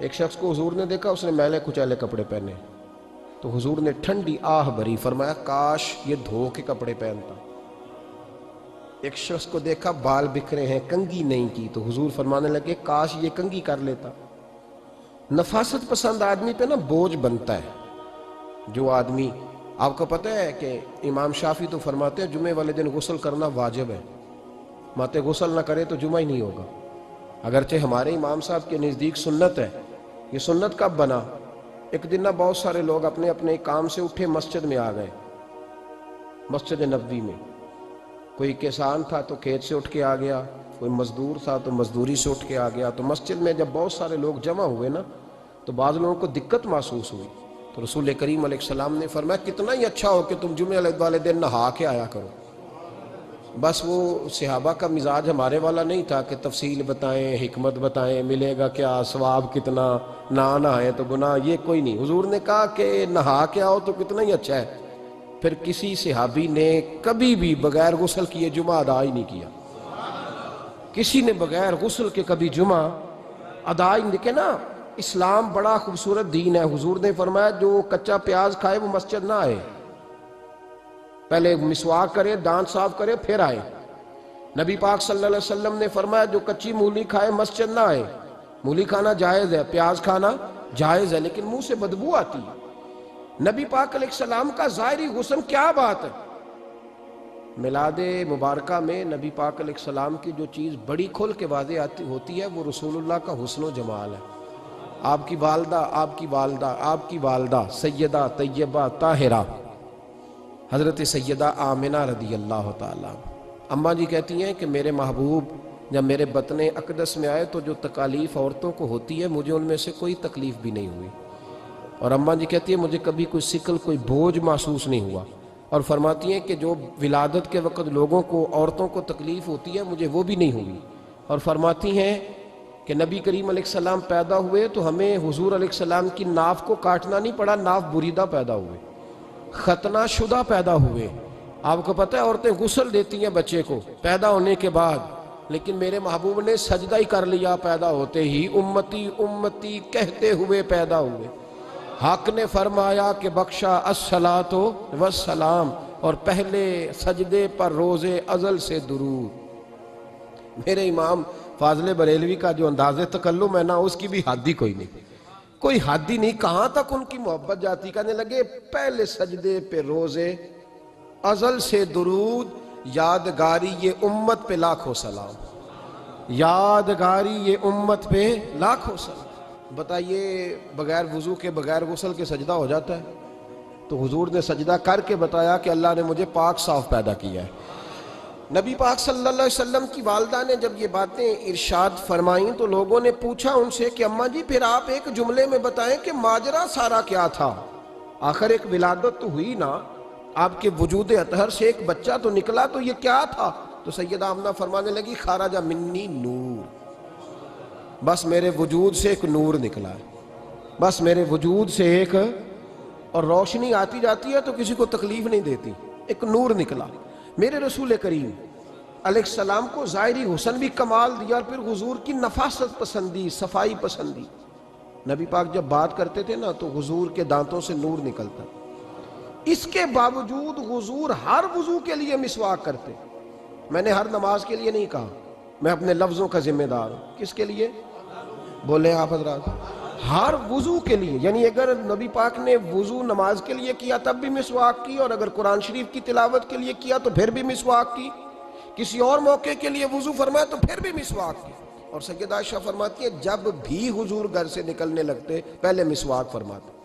ایک شخص کو حضور نے دیکھا، اس نے میلے کچیلے کپڑے پہنے، تو حضور نے ٹھنڈی آہ بھری، فرمایا کاش یہ دھو کے کپڑے پہنتا۔ ایک شخص کو دیکھا بال بکھرے ہیں، کنگھی نہیں کی، تو حضور فرمانے لگے کاش یہ کنگھی کر لیتا۔ نفاست پسند آدمی پہ نا بوجھ بنتا ہے۔ جو آدمی، آپ کو پتہ ہے کہ امام شافعی تو فرماتے ہیں جمعے والے دن غسل کرنا واجب ہے، ماتے غسل نہ کرے تو جمعہ ہی نہیں ہوگا۔ اگرچہ ہمارے امام صاحب کے نزدیک سنت ہے۔ یہ سنت کب بنا؟ ایک دن نہ بہت سارے لوگ اپنے اپنے کام سے اٹھے، مسجد میں آ گئے، مسجد نبوی میں۔ کوئی کسان تھا تو کھیت سے اٹھ کے آ گیا، کوئی مزدور تھا تو مزدوری سے اٹھ کے آ گیا۔ تو مسجد میں جب بہت سارے لوگ جمع ہوئے نا، تو بعض لوگوں کو دقت محسوس ہوئی، تو رسول کریم علیہ السلام نے فرمایا کتنا ہی اچھا ہو کہ تم جمعے والے دن نہا کے آیا کرو۔ بس وہ صحابہ کا مزاج ہمارے والا نہیں تھا کہ تفصیل بتائیں، حکمت بتائیں، ملے گا کیا، ثواب کتنا، نہ نہائیں تو گناہ، یہ کوئی نہیں۔ حضور نے کہا کہ نہا کے آؤ تو کتنا ہی اچھا ہے۔ پھر کسی صحابی نے کبھی بھی بغیر غسل کیے جمعہ ادا ہی نہیں کیا۔ کسی نے بغیر غسل کے کبھی جمعہ ادا ہی نہیں کیا نا۔ اسلام بڑا خوبصورت دین ہے۔ حضور نے فرمایا جو کچا پیاز کھائے وہ مسجد نہ آئے، پہلے مسواک کرے، دانت صاف کرے، پھر آئے۔ نبی پاک صلی اللہ علیہ وسلم نے فرمایا جو کچی مولی کھائے مسجد نہ آئے۔ مولی کھانا جائز ہے، پیاز کھانا جائز ہے، لیکن منہ سے بدبو آتی ہے۔ نبی پاک علیہ السلام کا ظاہری حسن کیا بات ہے۔ میلاد مبارکہ میں نبی پاک علیہ السلام کی جو چیز بڑی کھل کے واضح ہوتی ہے وہ رسول اللہ کا حسن و جمال ہے۔ آپ کی والدہ سیدہ طیبہ طاہرہ حضرت سیدہ آمنہ رضی اللہ تعالیٰ، اماں جی کہتی ہیں کہ میرے محبوب جب میرے بطن اقدس میں آئے تو جو تکالیف عورتوں کو ہوتی ہے مجھے ان میں سے کوئی تکلیف بھی نہیں ہوئی۔ اور اماں جی کہتی ہیں مجھے کبھی کوئی ثقل، کوئی بوجھ محسوس نہیں ہوا۔ اور فرماتی ہیں کہ جو ولادت کے وقت لوگوں کو، عورتوں کو تکلیف ہوتی ہے مجھے وہ بھی نہیں ہوئی۔ اور فرماتی ہیں کہ نبی کریم علیہ السلام پیدا ہوئے تو ہمیں حضور علیہ السلام کی ناف کو کاٹنا نہیں پڑا، ناف بریدہ پیدا ہوئے، ختنہ شدہ پیدا ہوئے۔ آپ کو پتہ ہے عورتیں غسل دیتی ہیں بچے کو پیدا ہونے کے بعد، لیکن میرے محبوب نے سجدہ ہی کر لیا پیدا ہوتے ہی، امتی امتی کہتے ہوئے پیدا ہوئے۔ حق نے فرمایا کہ بخشا الصلاۃ والسلام، اور پہلے سجدے پر روز ازل سے درود۔ میرے امام فاضل بریلوی کا جو انداز تکلم ہے نا، اس کی بھی حد ہی کوئی نہیں، کوئی حد ہی نہیں۔ کہاں تک ان کی محبت جاتی، کہنے لگے پہلے سجدے پہ روز ازل سے درود، یادگاری یہ امت پہ لاکھوں سلام، یادگاری یہ امت پہ لاکھوں سلام۔ بتائیے بغیر وضو کے، بغیر غسل کے سجدہ ہو جاتا ہے؟ تو حضور نے سجدہ کر کے بتایا کہ اللہ نے مجھے پاک صاف پیدا کیا ہے۔ نبی پاک صلی اللہ علیہ وسلم کی والدہ نے جب یہ باتیں ارشاد فرمائیں تو لوگوں نے پوچھا ان سے کہ اماں جی پھر آپ ایک جملے میں بتائیں کہ ماجرا سارا کیا تھا، آخر ایک ولادت تو ہوئی نا، آپ کے وجود اطہر سے ایک بچہ تو نکلا، تو یہ کیا تھا؟ تو سیدہ آمنہ فرمانے لگی خارج منی نور، بس میرے وجود سے ایک نور نکلا ہے، بس میرے وجود سے ایک، اور روشنی آتی جاتی ہے تو کسی کو تکلیف نہیں دیتی، ایک نور نکلا۔ میرے رسول کریم علیہ السلام کو ظاہری حسن بھی کمال دیا، اور پھر حضور کی نفاست پسندی، صفائی پسندی۔ نبی پاک جب بات کرتے تھے نا تو حضور کے دانتوں سے نور نکلتا، اس کے باوجود حضور ہر وضو کے لیے مسواک کرتے۔ میں نے ہر نماز کے لیے نہیں کہا، میں اپنے لفظوں کا ذمہ دار ہوں۔ کس کے لیے بولے آپ حضرات؟ ہر وضو کے لیے، یعنی اگر نبی پاک نے وضو نماز کے لیے کیا تب بھی مسواک کی، اور اگر قرآن شریف کی تلاوت کے لیے کیا تو پھر بھی مسواک کی، کسی اور موقع کے لیے وضو فرمایا تو پھر بھی مسواک کی۔ اور سیدہ عائشہ فرماتی ہے جب بھی حضور گھر سے نکلنے لگتے پہلے مسواک فرماتے۔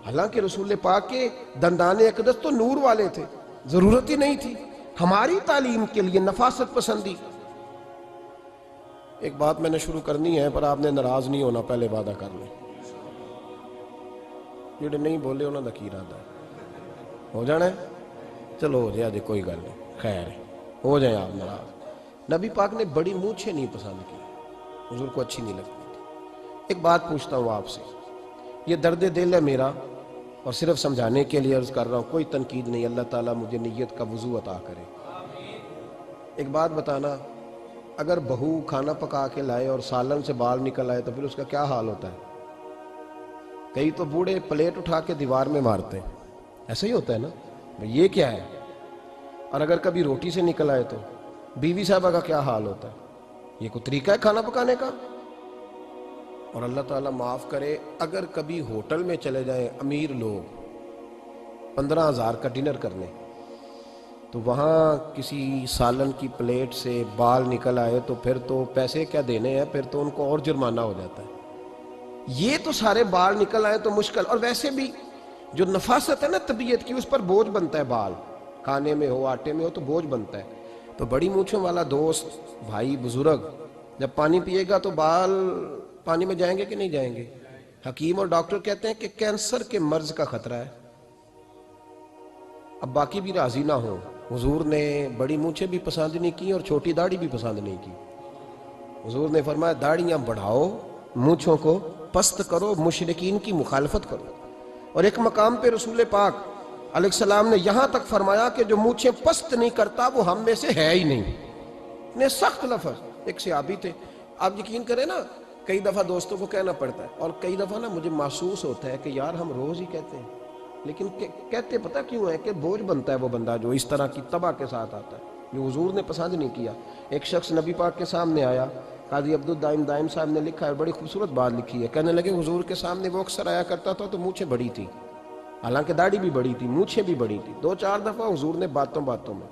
حالانکہ رسول پاک کے دندان اقدس تو نور والے تھے، ضرورت ہی نہیں تھی۔ ہماری تعلیم کے لیے نفاست پسندی۔ ایک بات میں نے شروع کرنی ہے پر آپ نے ناراض نہیں ہونا، پہلے وعدہ کر لیں، جڑے نہیں بولے انہوں نے کی ارادہ ہو جانا ہے؟ چلو ہو جائے، کوئی گل نہیں، خیر ہے، ہو جائیں آپ ناراض۔ نبی پاک نے بڑی مونچھیں نہیں پسند کی، حضور کو اچھی نہیں لگتی تھی۔ ایک بات پوچھتا ہوں آپ سے، یہ درد دل ہے میرا اور صرف سمجھانے کے لیے عرض کر رہا ہوں، کوئی تنقید نہیں، اللہ تعالیٰ مجھے نیت کا وضو عطا کرے۔ ایک بات بتانا، اگر بہو کھانا پکا کے لائے اور سالن سے بال نکل آئے تو پھر اس کا کیا حال ہوتا ہے؟ کئی تو بوڑھے پلیٹ اٹھا کے دیوار میں مارتے ہیں، ایسا ہی ہوتا ہے نا، یہ کیا ہے؟ اور اگر کبھی روٹی سے نکل آئے تو بیوی صاحبہ کا کیا حال ہوتا ہے؟ یہ کوئی طریقہ ہے کھانا پکانے کا؟ اور اللہ تعالیٰ معاف کرے، اگر کبھی ہوٹل میں چلے جائیں امیر لوگ 15,000 کا ڈنر کرنے، تو وہاں کسی سالن کی پلیٹ سے بال نکل آئے تو پھر تو پیسے کیا دینے ہیں، پھر تو ان کو اور جرمانہ ہو جاتا ہے۔ یہ تو سارے بال نکل آئے تو مشکل، اور ویسے بھی جو نفاست ہے نا طبیعت کی، اس پر بوجھ بنتا ہے، بال کھانے میں ہو آٹے میں ہو تو بوجھ بنتا ہے۔ تو بڑی مونچھوں والا دوست بھائی بزرگ جب پانی پیے گا تو بال پانی میں جائیں گے کہ نہیں جائیں گے؟ حکیم اور ڈاکٹر کہتے ہیں کہ کینسر کے مرض کا خطرہ ہے۔ اب باقی بھی راضی نہ ہوں، حضور نے بڑی مونچھیں بھی پسند نہیں کی اور چھوٹی داڑھی بھی پسند نہیں کی۔ حضور نے فرمایا داڑھیاں بڑھاؤ، مونچھوں کو پست کرو، مشرکین کی مخالفت کرو۔ اور ایک مقام پہ رسول پاک علیہ السلام نے یہاں تک فرمایا کہ جو مونچھیں پست نہیں کرتا وہ ہم میں سے ہے ہی نہیں۔ اتنے سخت لفظ۔ ایک صحابی تھے، آپ یقین کریں نا، کئی دفعہ دوستوں کو کہنا پڑتا ہے، اور کئی دفعہ نا مجھے محسوس ہوتا ہے کہ یار ہم روز ہی کہتے ہیں، لیکن کہتے پتہ کیوں ہے؟ کہ بوجھ بنتا ہے وہ بندہ جو اس طرح کی تباہ کے ساتھ آتا ہے، جو حضور نے پسند نہیں کیا۔ ایک شخص نبی پاک کے سامنے آیا، قاضی عبدالدائم دائم صاحب نے لکھا ہے، بڑی خوبصورت بات لکھی ہے، کہنے لگے حضور کے سامنے وہ اکثر آیا کرتا تھا تو مونچھیں بڑی تھی، حالانکہ داڑھی بھی بڑی تھی، مونچھیں بھی بڑی تھی۔ 2-4 دفعہ حضور نے باتوں باتوں میں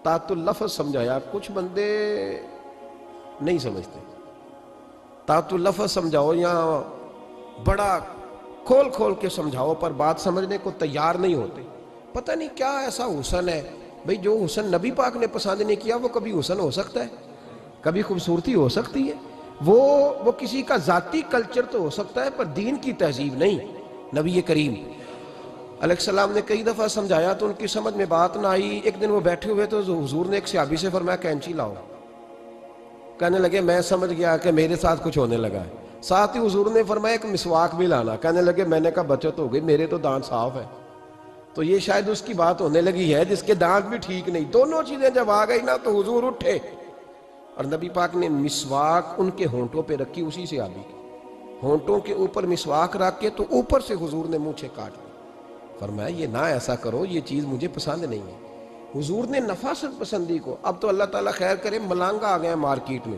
تات اللفظ سمجھایا۔ کچھ بندے نہیں سمجھتے، تات اللفظ سمجھاؤ یا بڑا کھول کھول کے سمجھاؤ پر بات سمجھنے کو تیار نہیں ہوتے۔ پتہ نہیں کیا ایسا حسن ہے بھئی، جو حسن نبی پاک نے پسند نہیں کیا وہ کبھی حسن ہو سکتا ہے؟ کبھی خوبصورتی ہو سکتی ہے؟ وہ کسی کا ذاتی کلچر تو ہو سکتا ہے پر دین کی تہذیب نہیں۔ نبی کریم علیہ السلام نے کئی دفعہ سمجھایا تو ان کی سمجھ میں بات نہ آئی۔ ایک دن وہ بیٹھے ہوئے تو حضور نے ایک صحابی سے فرمایا کینچی لاؤ۔ کہنے لگے میں سمجھ گیا کہ میرے ساتھ کچھ ہونے لگا ہے۔ ساتھ ہی حضور نے فرمایا ایک مسواک بھی لانا۔ کہنے لگے میں نے کہا بچت ہو گئی، میرے تو دانت صاف ہے۔ تو یہ شاید اس کی بات ہونے لگی ہے جس کے دانت بھی ٹھیک نہیں۔ دونوں چیزیں جب آ گئی نا تو حضور اٹھے اور نبی پاک نے مسواک ان کے ہونٹوں پہ رکھی، اسی سے آبی کی ہونٹوں کے اوپر مسواک رکھ کے تو اوپر سے حضور نے مونچھیں کاٹ لی۔ فرمایا یہ نہ ایسا کرو، یہ چیز مجھے پسند نہیں ہے۔ حضور نے نفاست پسندی کو۔ اب تو اللہ تعالیٰ خیر کرے، ملانگ آ گئے مارکیٹ میں،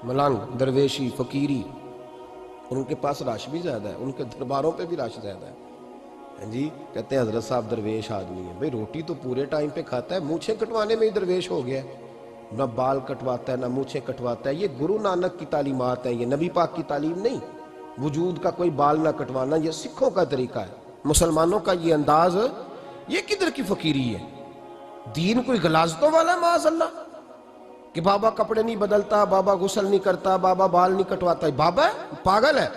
ملانگ درویشی فقیری، اور ان کے پاس رش بھی زیادہ ہے، ان کے درباروں پہ بھی رش زیادہ ہے۔ جی کہتے ہیں حضرت صاحب درویش آدمی ہے۔ بھئی روٹی تو پورے ٹائم پہ کھاتا ہے، مونچھیں کٹوانے میں ہی درویش ہو گیا ہے، نہ بال کٹواتا ہے نہ مونچھیں کٹواتا ہے۔ یہ گرو نانک کی تعلیمات ہیں، یہ نبی پاک کی تعلیم نہیں۔ وجود کا کوئی بال نہ کٹوانا یہ سکھوں کا طریقہ ہے، مسلمانوں کا یہ انداز، یہ کدھر کی فقیری ہے؟ دین کوئی غلاظتوں والا معاذ اللہ، کہ بابا کپڑے نہیں بدلتا، بابا غسل نہیں کرتا، بابا بال نہیں کٹواتا۔ بابا ہے؟ پاگل ہے؟